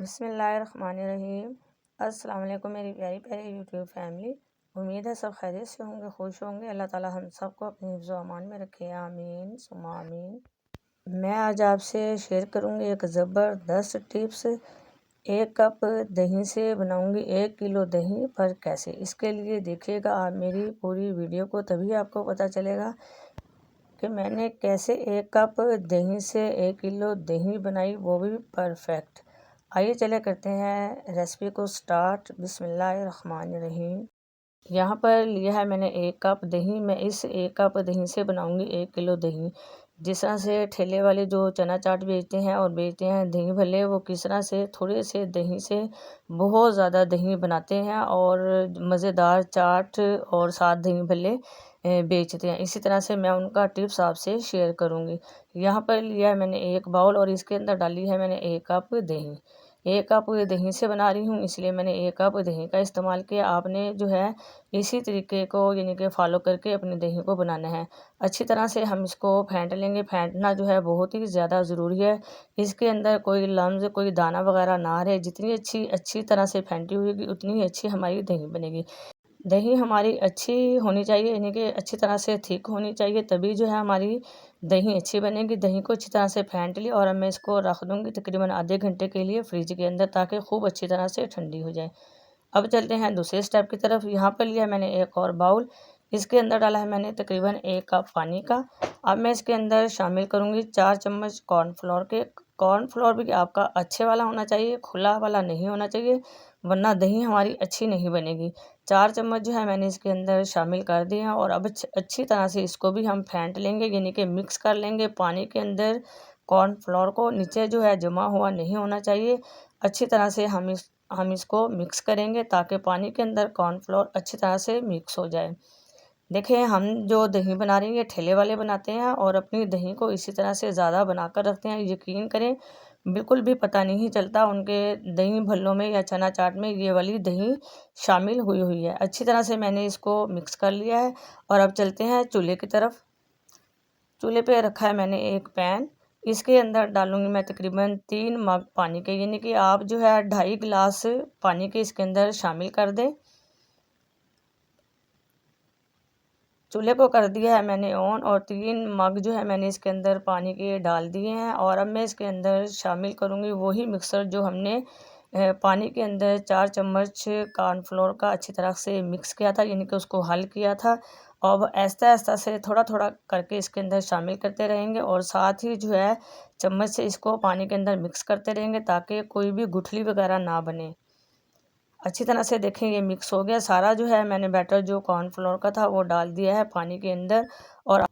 बिस्मिल्लाहिर्रहमानिर्रहीम। अस्सलाम वालेकुम मेरी प्यारी प्यारी यूट्यूब फैमिली। उम्मीद है सब खैरियत से होंगे, खुश होंगे। अल्लाह ताला हम सबको अपने हिफ्ज़ व अमान में रखे, आमीन सुम्मा आमीन। मैं आज आपसे शेयर करूंगी एक ज़बरदस्त टिप्स। 1 कप दही से बनाऊंगी 1 किलो दही, पर कैसे? इसके लिए देखिएगा आप मेरी पूरी वीडियो को, तभी आपको पता चलेगा कि मैंने कैसे 1 कप दही से 1 किलो दही बनाई, वो भी परफेक्ट। आइए चले करते हैं रेसिपी को स्टार्ट। बिस्मिल्लाहिर्रहमानिर्रहीम। यहाँ पर लिया है मैंने 1 कप दही। मैं इस 1 कप दही से बनाऊंगी 1 किलो दही। जिस तरह से ठेले वाले जो चना चाट बेचते हैं और बेचते हैं दही भल्ले, वो किस तरह से थोड़े से दही से बहुत ज़्यादा दही बनाते हैं और मज़ेदार चाट और साथ दही भल्ले बेचते हैं। इसी तरह से मैं उनका टिप्स आपसे शेयर करूँगी। यहाँ पर लिया है मैंने 1 बाउल और इसके अंदर डाली है मैंने 1 कप दही। 1 कप दही से बना रही हूँ, इसलिए मैंने 1 कप दही का इस्तेमाल किया। आपने जो है इसी तरीके को यानी कि फॉलो करके अपने दही को बनाना है। अच्छी तरह से हम इसको फेंट लेंगे। फेंटना जो है बहुत ही ज़्यादा ज़रूरी है। इसके अंदर कोई लम्स, कोई दाना वगैरह ना रहे। जितनी अच्छी तरह से फेंटी हुई उतनी ही अच्छी हमारी दही बनेगी। दही हमारी अच्छी होनी चाहिए, यानी कि अच्छी तरह से थिक होनी चाहिए, तभी जो है हमारी दही अच्छी बनेगी। दही को अच्छी तरह से फेंट ली और अब मैं इसको रख दूँगी तकरीबन आधे घंटे के लिए फ्रिज के अंदर, ताकि खूब अच्छी तरह से ठंडी हो जाए। अब चलते हैं दूसरे स्टेप की तरफ। यहाँ पर लिया मैंने एक और बाउल। इसके अंदर डाला है मैंने तकरीबन 1 कप पानी का। अब मैं इसके अंदर शामिल करूँगी 4 चम्मच कॉर्नफ्लोर के। कॉर्नफ्लोर भी आपका अच्छे वाला होना चाहिए, खुला वाला नहीं होना चाहिए, वरना दही हमारी अच्छी नहीं बनेगी। 4 चम्मच जो है मैंने इसके अंदर शामिल कर दिए हैं और अब अच्छी तरह से इसको भी हम फेंट लेंगे, यानी कि मिक्स कर लेंगे। पानी के अंदर कॉर्नफ्लोर को नीचे जो है जमा हुआ नहीं होना चाहिए। अच्छी तरह से हम इसको मिक्स करेंगे ताकि पानी के अंदर कॉर्नफ्लोर अच्छी तरह से मिक्स हो जाए। देखिए, हम जो दही बना रहे हैं ये ठेले वाले बनाते हैं और अपनी दही को इसी तरह से ज़्यादा बनाकर रखते हैं। यकीन करें, बिल्कुल भी पता नहीं चलता उनके दही भल्लों में या चना चाट में ये वाली दही शामिल हुई हुई है। अच्छी तरह से मैंने इसको मिक्स कर लिया है और अब चलते हैं चूल्हे की तरफ। चूल्हे पे रखा है मैंने एक पैन। इसके अंदर डालूंगी मैं तकरीबन 3 मग पानी के, यानी कि आप जो है 2.5 गिलास पानी के इसके अंदर शामिल कर दें। चूल्हे को कर दिया है मैंने ऑन और 3 मग जो है मैंने इसके अंदर पानी के डाल दिए हैं और अब मैं इसके अंदर शामिल करूँगी वही मिक्सर जो हमने पानी के अंदर 4 चम्मच कॉर्नफ्लोर का अच्छी तरह से मिक्स किया था, यानी कि उसको हल किया था। अब आहिस्ता आहिस्ता से थोड़ा थोड़ा करके इसके अंदर शामिल करते रहेंगे और साथ ही जो है चम्मच से इसको पानी के अंदर मिक्स करते रहेंगे ताकि कोई भी गुठली वगैरह ना बने। अच्छी तरह से देखें ये मिक्स हो गया सारा। जो है मैंने बैटर जो कॉर्नफ्लोर का था वो डाल दिया है पानी के अंदर और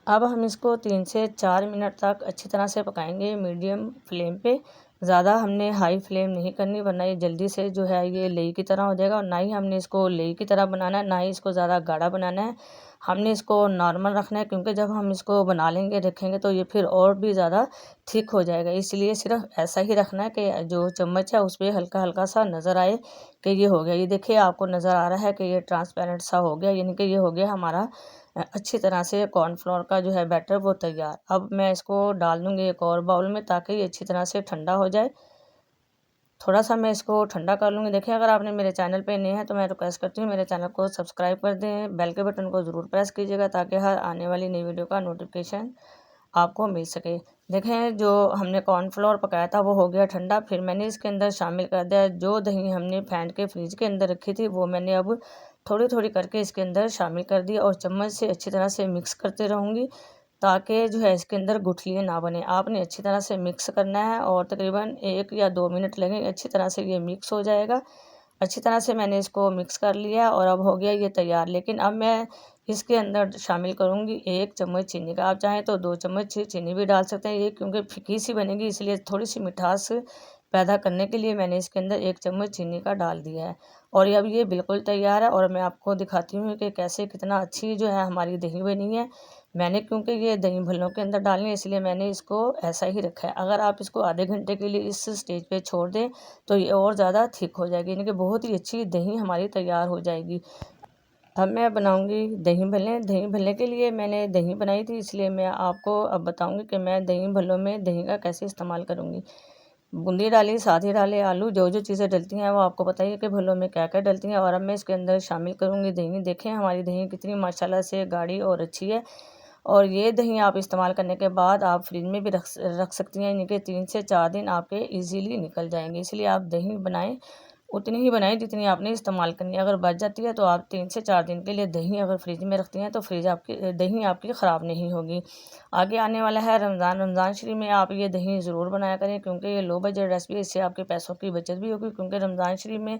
अब हम इसको 3 से 4 मिनट तक अच्छी तरह से पकाएंगे मीडियम फ्लेम पे। ज़्यादा हमने हाई फ्लेम नहीं करनी, वरना ये जल्दी से जो है ये लेई की तरह हो जाएगा और ना ही हमने इसको लेई की तरह बनाना है, ना ही इसको ज़्यादा गाढ़ा बनाना है। हमने इसको नॉर्मल रखना है, क्योंकि जब हम इसको बना लेंगे रखेंगे तो ये फिर और भी ज़्यादा थिक हो जाएगा। इसलिए सिर्फ ऐसा ही रखना है कि जो चम्मच है उस पर हल्का हल्का सा नज़र आए कि ये हो गया। ये देखिए आपको नज़र आ रहा है कि ये ट्रांसपेरेंट सा हो गया, यानी कि ये हो गया हमारा अच्छी तरह से कॉर्नफ्लोर का जो है बैटर वो तैयार। अब मैं इसको डाल दूँगी एक और बाउल में ताकि ये अच्छी तरह से ठंडा हो जाए। थोड़ा सा मैं इसको ठंडा कर लूँगी। देखिए, अगर आपने मेरे चैनल पे नए हैं तो मैं रिक्वेस्ट करती हूँ मेरे चैनल को सब्सक्राइब कर दें, बेल के बटन को ज़रूर प्रेस कीजिएगा ताकि हर आने वाली नई वीडियो का नोटिफिकेशन आपको मिल सके। देखें, जो हमने कॉर्नफ्लोर पकाया था वो हो गया ठंडा। फिर मैंने इसके अंदर शामिल कर दिया जो दही हमने फेंट के फ्रिज के अंदर रखी थी, वो मैंने अब थोड़ी थोड़ी करके इसके अंदर शामिल कर दिया और चम्मच से अच्छी तरह से मिक्स करते रहूँगी ताकि जो है इसके अंदर गुठलियाँ ना बने। आपने अच्छी तरह से मिक्स करना है और तकरीबन 1 या 2 मिनट लगेंगे, अच्छी तरह से ये मिक्स हो जाएगा। अच्छी तरह से मैंने इसको मिक्स कर लिया और अब हो गया ये तैयार। लेकिन अब मैं इसके अंदर शामिल करूँगी 1 चम्मच चीनी का। आप चाहें तो 2 चम्मच चीनी भी डाल सकते हैं। ये क्योंकि फीकी सी बनेगी, इसलिए थोड़ी सी मिठास पैदा करने के लिए मैंने इसके अंदर 1 चम्मच चीनी का डाल दिया है और अब ये बिल्कुल तैयार है। और मैं आपको दिखाती हूँ कि कैसे कितना अच्छी जो है हमारी दही बनी है। मैंने क्योंकि ये दही भल्लों के अंदर डालनी है, इसलिए मैंने इसको ऐसा ही रखा है। अगर आप इसको आधे घंटे के लिए इस स्टेज पे छोड़ दें तो ये और ज़्यादा थिक हो जाएगी, यानी कि बहुत ही अच्छी दही हमारी तैयार हो जाएगी। अब मैं बनाऊंगी दही भल्ले। दही भल्ले के लिए मैंने दही बनाई थी, इसलिए मैं आपको अब बताऊंगी कि मैं दही भल्लों में दही का कैसे इस्तेमाल करूंगी। बूंदी डाली, साथ ही डाले आलू। जो जो चीज़ें डलती हैं वो आपको पता ही है कि भल्लों में क्या क्या डलती हैं। और अब मैं इसके अंदर शामिल करूँगी दही। देखें हमारी दही कितनी माशाल्लाह से गाढ़ी और अच्छी है। और ये दही आप इस्तेमाल करने के बाद आप फ्रिज में भी रख सकती हैं, यानी कि 3 से 4 दिन आपके इजीली निकल जाएंगे। इसलिए आप दही बनाएं, उतनी ही बनाएं जितनी आपने इस्तेमाल करनी है। अगर बच जाती है तो आप 3 से 4 दिन के लिए दही अगर फ्रिज में रखती हैं तो दही आपकी ख़राब नहीं होगी। आगे आने वाला है रमज़ान शरीफ में आप ये दही ज़रूर बनाया करें, क्योंकि ये लो बजट रेसिपी है। इससे आपके पैसों की बचत भी होगी, क्योंकि रमज़ान शरीफ में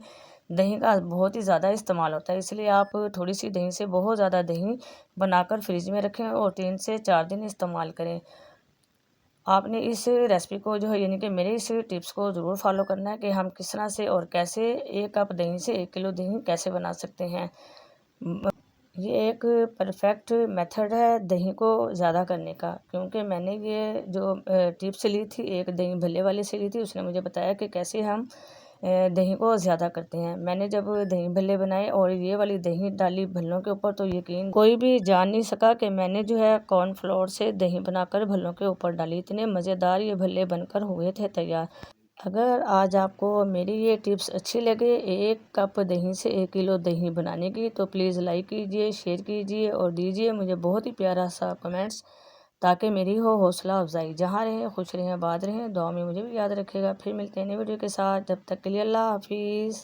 दही का बहुत ही ज़्यादा इस्तेमाल होता है। इसलिए आप थोड़ी सी दही से बहुत ज़्यादा दही बनाकर फ्रिज में रखें और 3 से 4 दिन इस्तेमाल करें। आपने इस रेसिपी को जो है, यानी कि मेरे इस टिप्स को ज़रूर फॉलो करना है कि हम किस तरह से और कैसे 1 कप दही से 1 किलो दही कैसे बना सकते हैं। ये एक परफेक्ट मेथड है दही को ज़्यादा करने का, क्योंकि मैंने ये जो टिप्स ली थी एक दही भल्ले वाले से ली थी। उसने मुझे बताया कि कैसे हम दही को ज़्यादा करते हैं। मैंने जब दही भल्ले बनाए और ये वाली दही डाली भल्लों के ऊपर, तो यकीन कोई भी जान नहीं सका कि मैंने जो है कॉर्नफ्लोर से दही बनाकर भल्लों के ऊपर डाली। इतने मज़ेदार ये भल्ले बनकर हुए थे तैयार। अगर आज आपको मेरी ये टिप्स अच्छी लगे 1 कप दही से 1 किलो दही बनाने की, तो प्लीज़ लाइक कीजिए, शेयर कीजिए और दीजिए मुझे बहुत ही प्यारा सा कमेंट्स, ताकि मेरी हो हौसला अफजाई। जहाँ रहें खुश रहें, आबाद रहें, दुआ में मुझे भी याद रखेगा। फिर मिलते हैं नई वीडियो के साथ, जब तक के लिए अल्लाह हाफिज़।